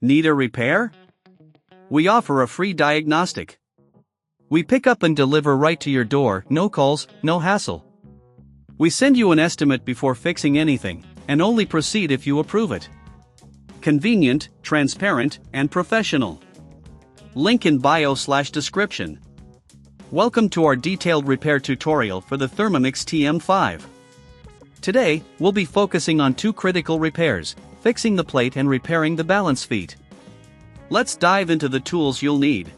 Need a repair? We offer a free diagnostic. We pick up and deliver right to your door, no calls, no hassle. We send you an estimate before fixing anything, and only proceed if you approve it. Convenient, transparent, and professional. Link in bio/description. Welcome to our detailed repair tutorial for the Thermomix TM5. Today, we'll be focusing on two critical repairs, fixing the plate and repairing the balance feet. Let's dive into the tools you'll need.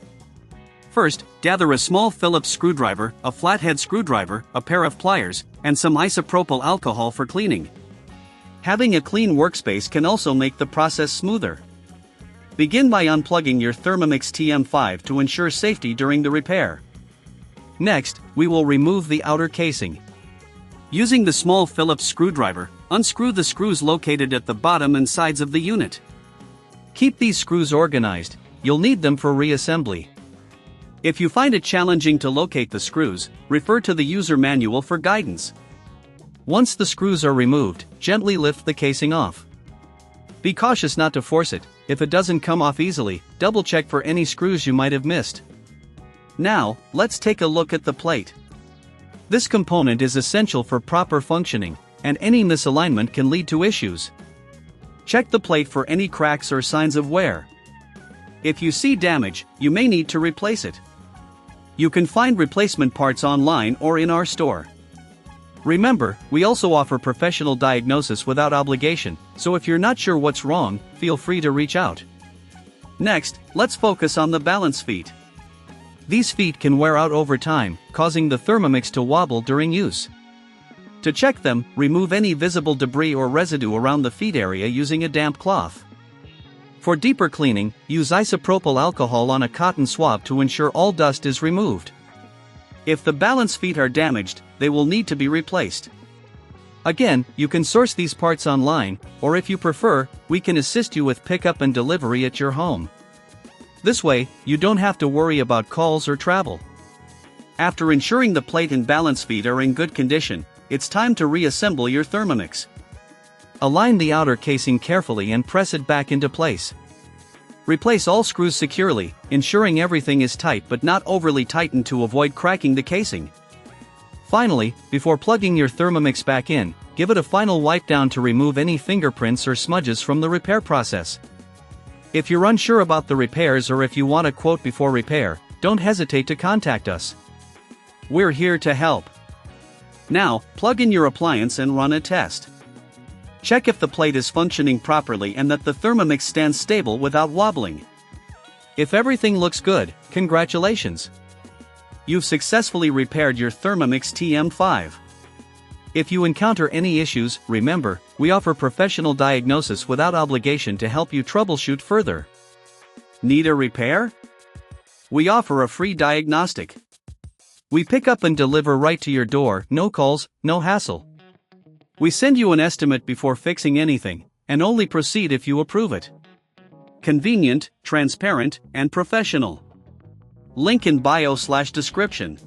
First, gather a small Phillips screwdriver, a flathead screwdriver, a pair of pliers, and some isopropyl alcohol for cleaning. Having a clean workspace can also make the process smoother. Begin by unplugging your Thermomix TM5 to ensure safety during the repair. Next, we will remove the outer casing. Using the small Phillips screwdriver, unscrew the screws located at the bottom and sides of the unit. Keep these screws organized, you'll need them for reassembly. If you find it challenging to locate the screws, refer to the user manual for guidance. Once the screws are removed, gently lift the casing off. Be cautious not to force it. If it doesn't come off easily, double-check for any screws you might have missed. Now, let's take a look at the plate. This component is essential for proper functioning, and any misalignment can lead to issues. Check the plate for any cracks or signs of wear. If you see damage, you may need to replace it. You can find replacement parts online or in our store. Remember, we also offer professional diagnosis without obligation, so if you're not sure what's wrong, feel free to reach out. Next, let's focus on the balance feet. These feet can wear out over time, causing the Thermomix to wobble during use. To check them, remove any visible debris or residue around the feet area using a damp cloth. For deeper cleaning, use isopropyl alcohol on a cotton swab to ensure all dust is removed. If the balance feet are damaged, they will need to be replaced. Again, you can source these parts online, or if you prefer, we can assist you with pickup and delivery at your home. This way, you don't have to worry about calls or travel. After ensuring the plate and balance feet are in good condition, it's time to reassemble your Thermomix. Align the outer casing carefully and press it back into place. Replace all screws securely, ensuring everything is tight but not overly tightened to avoid cracking the casing. Finally, before plugging your Thermomix back in, give it a final wipe down to remove any fingerprints or smudges from the repair process. If you're unsure about the repairs or if you want a quote before repair, don't hesitate to contact us. We're here to help. Now, plug in your appliance and run a test. Check if the plate is functioning properly and that the Thermomix stands stable without wobbling. If everything looks good, congratulations! You've successfully repaired your Thermomix TM5. If you encounter any issues, remember, we offer professional diagnosis without obligation to help you troubleshoot further. Need a repair? We offer a free diagnostic. We pick up and deliver right to your door, no calls, no hassle. We send you an estimate before fixing anything, and only proceed if you approve it. Convenient, transparent, and professional. Link in bio/description.